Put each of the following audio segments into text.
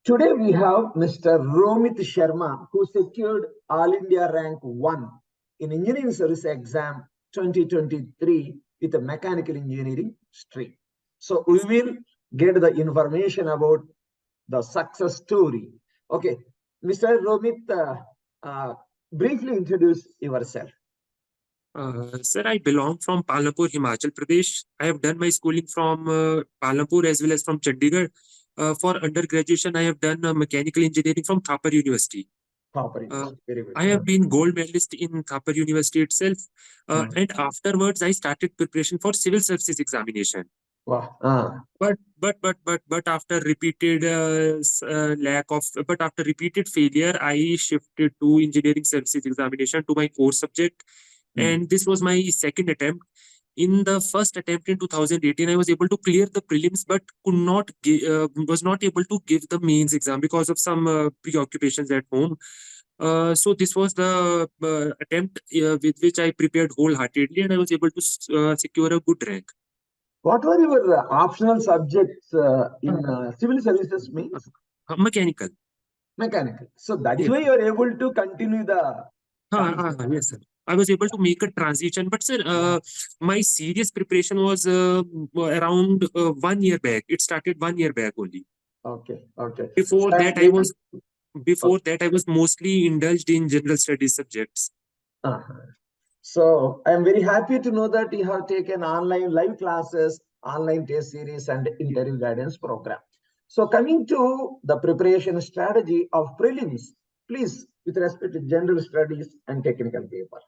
Today we have Mr. Romit Sharma, who secured All India Rank 1 in Engineering Service Exam 2023 with a mechanical engineering stream. So we will get the information about the success story. Okay, Mr. Romit, briefly introduce yourself. Sir, I belong from Palampur, Himachal Pradesh. I have done my schooling from Palampur as well as from Chandigarh. For undergraduation, I have done mechanical engineering from Thapar University. Very good. I have been gold medalist in Thapar University itself. And afterwards, I started preparation for civil services examination. Wow. But after repeated after repeated failure, I shifted to engineering services examination to my core subject. And this was my second attempt. In the first attempt in 2018, I was able to clear the prelims, but was not able to give the mains exam because of some preoccupations at home. So this was the attempt with which I prepared wholeheartedly, and I was able to secure a good rank. What were your optional subjects in civil services means? Mechanical. Mechanical. So that's why you are able to continue the... Yes, sir. I was able to make a transition, but sir, my serious preparation was around 1 year back. It started 1 year back only. Okay. Before that, I was mostly indulged in general studies subjects. So I am very happy to know that you have taken online live classes, online test series, and interview guidance program. So coming to the preparation strategy of prelims, please, with respect to general studies and technical paper.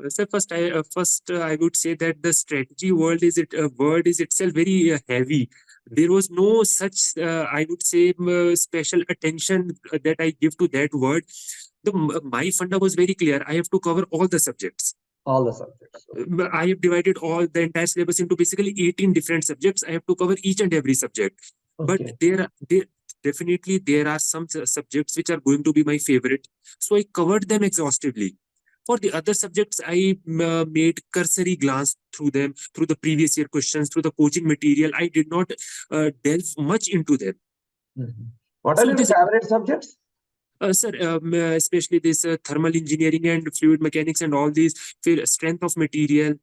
So first, I would say that the strategy word is itself very heavy. There was no such, I would say, special attention that I give to that word. My funda was very clear. I have to cover all the subjects. All the subjects. Okay. I have divided all the entire syllabus into basically 18 different subjects. I have to cover each and every subject. Okay. But definitely there are some subjects which are going to be my favorite. So I covered them exhaustively. For the other subjects, I made cursory glance through them, through the previous year questions, through the coaching material. I did not delve much into them. What are your favorite subjects? Sir, especially this thermal engineering and fluid mechanics and all these strength of material.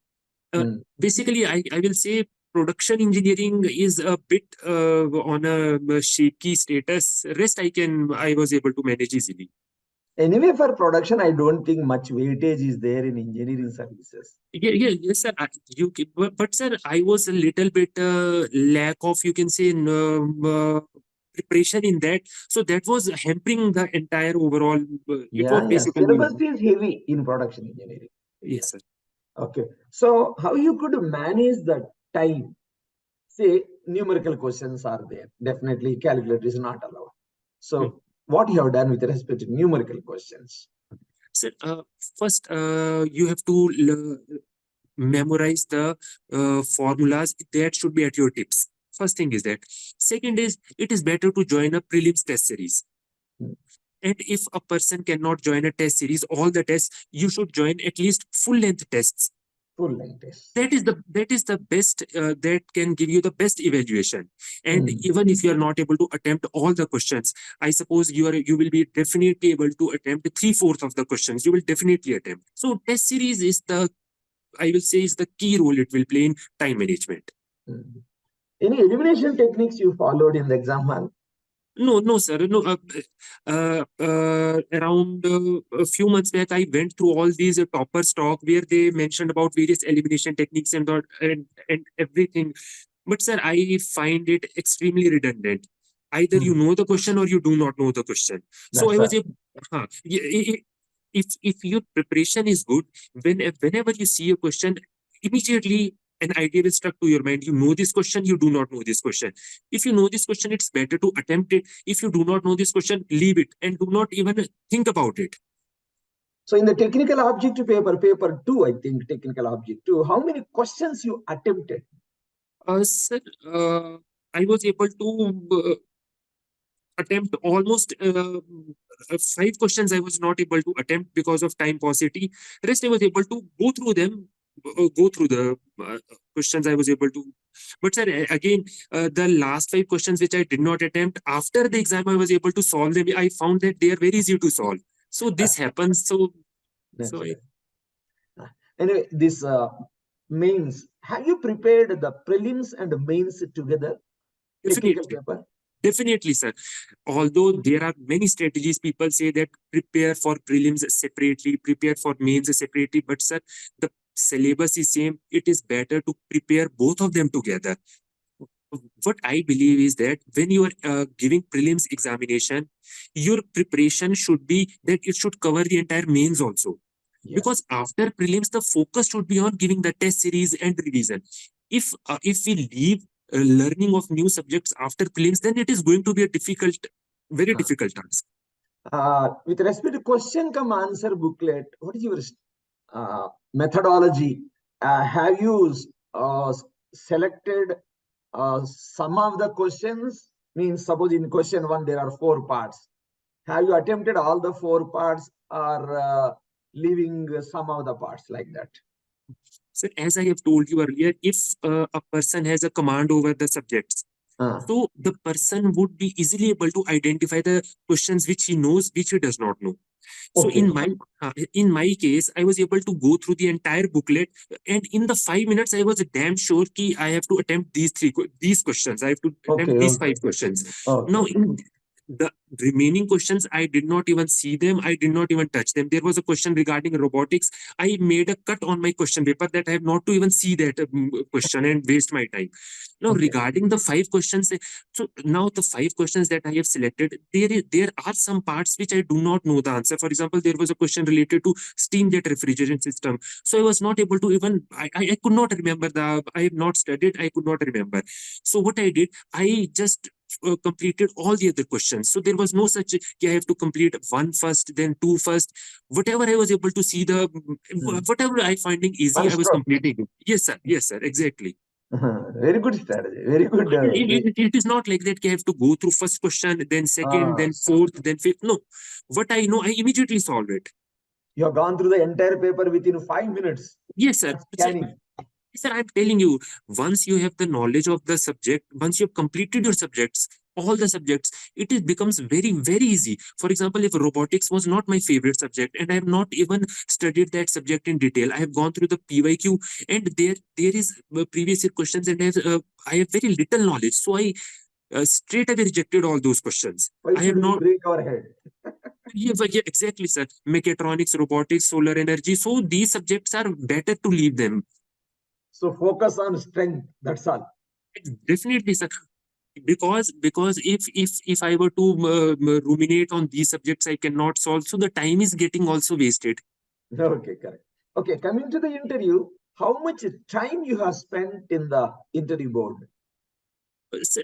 Basically, I will say production engineering is a bit on a shaky status. Rest I was able to manage easily. Anyway, for production, I don't think much weightage is there in engineering services. Yes, sir. But sir, I was a little bit lack of, you can say, preparation in that. So that was hampering the entire overall. Syllabus is heavy in production engineering. Yes, sir. Okay. So how you could manage the time? Say numerical questions are there. Definitely calculator is not allowed. So what you have done with respect to numerical questions? Sir, first you have to memorize the formulas that should be at your tips. First thing is that. Second is, it is better to join a prelims test series. And if a person cannot join a test series, all the tests, you should join at least full-length tests. Full-length tests. That is the best, that can give you the best evaluation. And even if you are not able to attempt all the questions, I suppose you will be definitely able to attempt 3/4 of the questions. You will definitely attempt. So test series is I will say, is the key role it will play in time management. Any elimination techniques you followed in the exam hall? No, sir. No. Around a few months back, I went through all these toppers talk where they mentioned about various elimination techniques and everything. But sir, I find it extremely redundant. Either you know the question or you do not know the question. So I was able. If your preparation is good, whenever you see a question, immediately an idea will struck to your mind. You know this question, you do not know this question. If you know this question, it's better to attempt it. If you do not know this question, leave it and do not even think about it. So in the technical objective paper 2, I think technical object 2, how many questions you attempted? Sir, I was able to attempt almost 5 questions I was not able to attempt because of time paucity. Rest I was able to go through them go through the questions I was able to. But sir, again, the last 5 questions which I did not attempt, after the exam, I was able to solve them. I found that they are very easy to solve. So this happens. So Naturally. Anyway, this mains, have you prepared the prelims and mains together? Technical definitely. paper? Definitely, sir. Although there are many strategies, people say that prepare for prelims separately, prepare for mains separately. But sir, the syllabus is same. It is better to prepare both of them together. What I believe is that when you are giving prelims examination, your preparation should be that it should cover the entire mains also. Yeah. Because after prelims, the focus should be on giving the test series and revision. If we leave learning of new subjects after prelims, then it is going to be a difficult, very difficult task. With respect to question come answer booklet, what is your methodology? Have you selected some of the questions? Means suppose in question 1 there are 4 parts. Have you attempted all the 4 parts or leaving some of the parts like that? So as I have told you earlier, if a person has a command over the subjects, so the person would be easily able to identify the questions which he knows, which he does not know. So Okay. in my case, I was able to go through the entire booklet, and in the 5 minutes, I was damn sure that I have to attempt these questions. I have to attempt these 5 questions. Now, Okay. in the remaining questions, I did not even see them. I did not even touch them. There was a question regarding robotics. I made a cut on my question paper that I have not to even see that question and waste my time. Now, Okay. regarding the 5 questions, so now the 5 questions that I have selected, there are some parts which I do not know the answer. For example, there was a question related to steam jet refrigeration system. So I was not able to even, I could not remember I have not studied, I could not remember. So what I did, I just completed all the other questions. So there was no such, I have to complete 1 first, then 2 first. Whatever I was able to see, whatever I finding easy, I was completing it. Yes, sir. Yes, sir. Exactly. Very good strategy. Very good. It is not like that you have to go through first question, then second, then fourth, then fifth. No. What I know, I immediately solve it. You have gone through the entire paper within 5 minutes. Yes, sir. Scanning. Sir, I'm telling you, once you have the knowledge of the subject, once you have completed your subjects, all the subjects, becomes very, very easy. For example, if robotics was not my favorite subject and I have not even studied that subject in detail, I have gone through the PYQ and there is previous year questions and I have very little knowledge. So I straight away rejected all those questions. Why I have should we not. break our head? Yeah, exactly, sir. Mechatronics, robotics, solar energy. So these subjects are better to leave them. So focus on strength. That's all. Definitely, sir. Because if I were to ruminate on these subjects, I cannot solve. So the time is getting also wasted. Okay, correct. Okay, coming to the interview, how much time you have spent in the interview board? Sir,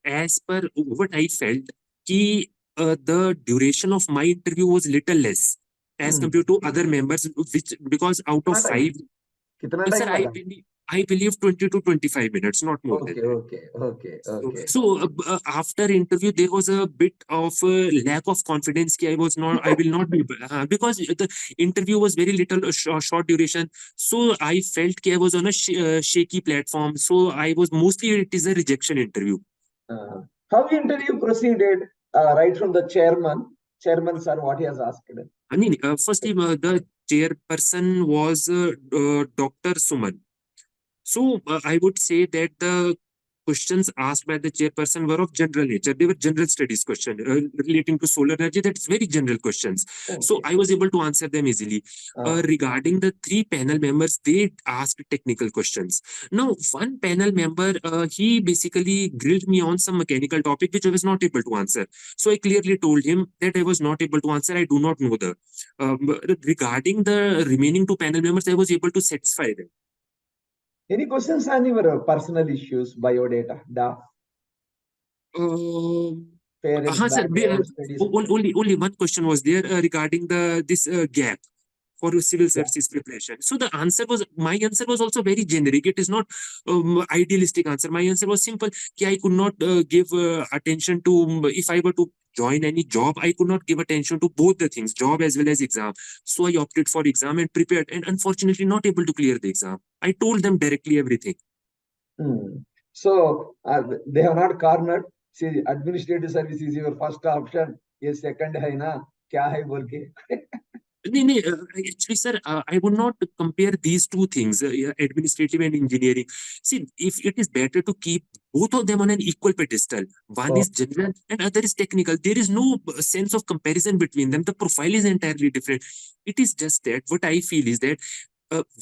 as per what I felt, the duration of my interview was little less as compared to other members, which because out of 5, कितना sir, time लगा? I believe 20 to 25 minutes, not more than that. Okay. After interview, there was a bit of lack of confidence. I will not be, because the interview was very little, short duration. So I felt I was on a shaky platform. So I was mostly, it is a rejection interview. How the interview proceeded? Right from the chairman sir, what he has asked. I mean, firstly, the chairperson was Dr. Suman. So I would say that the questions asked by the chairperson were of general nature. They were general studies questions relating to solar energy. That's very general questions. Okay. So I was able to answer them easily. Regarding the 3 panel members, they asked technical questions. Now, one panel member, he basically grilled me on some mechanical topic which I was not able to answer. So I clearly told him that I was not able to answer. I do not know the. Regarding the remaining 2 panel members, I was able to satisfy them. Any questions on your personal issues, biodata, DAF? Parents, sir, only one question was there regarding this gap. for civil services preparation? So my answer was also very generic. It is not idealistic answer. My answer was simple. I could not give attention to, if I were to join any job, I could not give attention to both the things, job as well as exam. So I opted for exam and prepared, and unfortunately not able to clear the exam. I told them directly everything. So they have not cornered. See, administrative service is your first option. ये second है ना, क्या है बोल के. Actually, sir, I would not compare these two things, administrative and engineering. See, if it is better to keep both of them on an equal pedestal, one is general and other is technical. There is no sense of comparison between them. The profile is entirely different. It is just that what I feel is that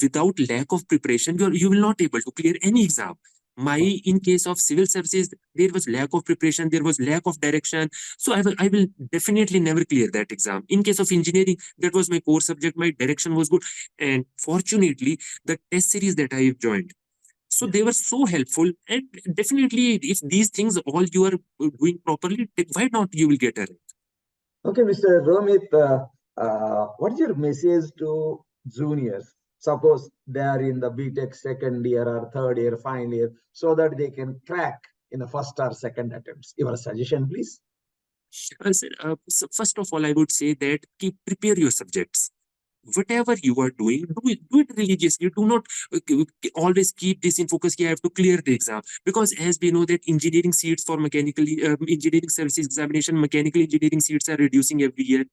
without lack of preparation, you will not able to clear any exam. In case of civil services, there was lack of preparation, there was lack of direction. So I will definitely never clear that exam. In case of engineering, that was my core subject, my direction was good. And fortunately, the test series that I have joined, so they were so helpful. And definitely, if these things all you are doing properly, why not you will get a rank? Okay, Mr. Romit, what is your message to juniors? Suppose they are in the BTech second year or third year, final year, so that they can crack in the first or second attempts. Your suggestion, please. Sir, so first of all, I would say that prepare your subjects. Whatever you are doing, do it religiously. Do not always keep this in focus. I have to clear the exam, because as we know that engineering seats for engineering services examination, mechanical engineering seats are reducing every year.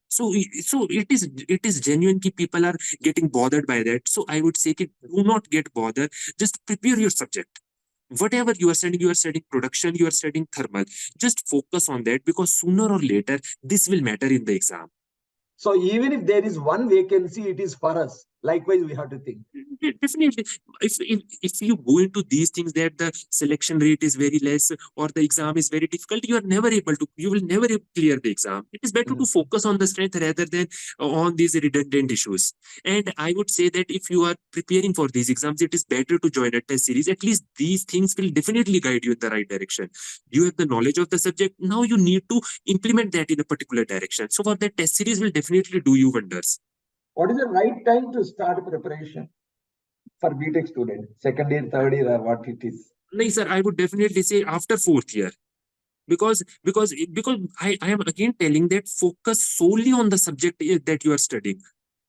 So it is genuine that people are getting bothered by that. So I would say do not get bothered. Just prepare your subject. Whatever you are studying production, you are studying thermal. Just focus on that, because sooner or later this will matter in the exam. So even if there is one vacancy, it is for us. Likewise, we have to think. Definitely, if you go into these things that the selection rate is very less or the exam is very difficult, you will never clear the exam. It is better to focus on the strength rather than on these redundant issues. And I would say that if you are preparing for these exams, it is better to join a test series. At least these things will definitely guide you in the right direction. You have the knowledge of the subject. Now you need to implement that in a particular direction. So for that, test series will definitely do you wonders. What is the right time to start preparation for BTech student? Second year, third year, or what it is? No, sir, I would definitely say after fourth year. Because I am again telling that focus solely on the subject that you are studying.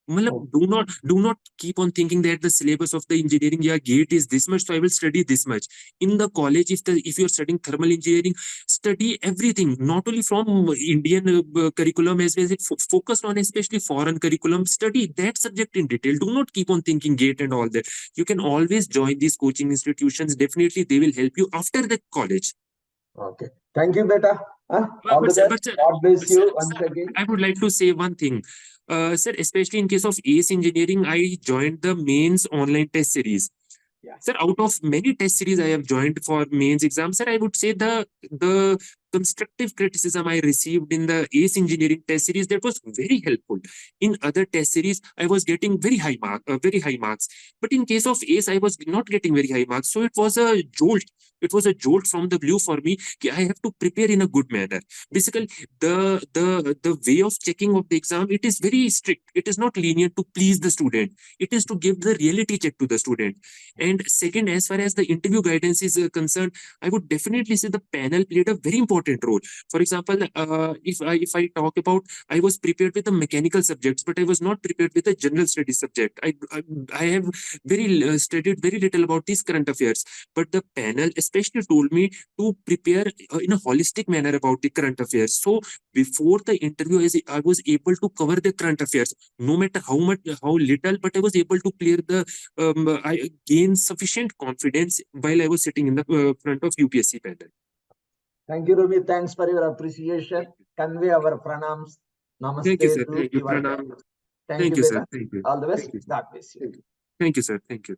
Do not keep on thinking that the syllabus of the engineering gate is this much, so I will study this much. In the college, if you are studying thermal engineering, study everything, not only from Indian curriculum as well as focused on especially foreign curriculum. Study that subject in detail. Do not keep on thinking gate and all that. You can always join these coaching institutions. Definitely, they will help you after the college. Okay. Thank you, beta. All the best. God bless you once again. I would like to say one thing. Sir, especially in case of ACE engineering, I joined the mains online test series. Yeah. Sir, out of many test series I have joined for mains exams, sir, I would say the constructive criticism I received in the ACE engineering test series, that was very helpful. In other test series, I was getting very high marks. But in case of ACE, I was not getting very high marks. So it was a jolt. It was a jolt from the blue for me. I have to prepare in a good manner. Basically, the way of checking of the exam, it is very strict. It is not lenient to please the student. It is to give the reality check to the student. And second, as far as the interview guidance is concerned, I would definitely say the panel played a very important role. For example, if I talk about, I was prepared with the mechanical subjects, but I was not prepared with the general studies subject. I have studied very little about these current affairs, but the panel especially told me to prepare in a holistic manner about the current affairs. So before the interview, I was able to cover the current affairs, no matter how little, but I was able to clear I gained sufficient confidence while I was sitting in the front of UPSC panel. Thank you, Romit. Thanks for your appreciation. Convey our pranams. Namaste. Thank you, sir. To Thank you, your pranam. Thank you, sir. Thank you. All the best. Thank you, God bless you. Thank you, sir. Thank you.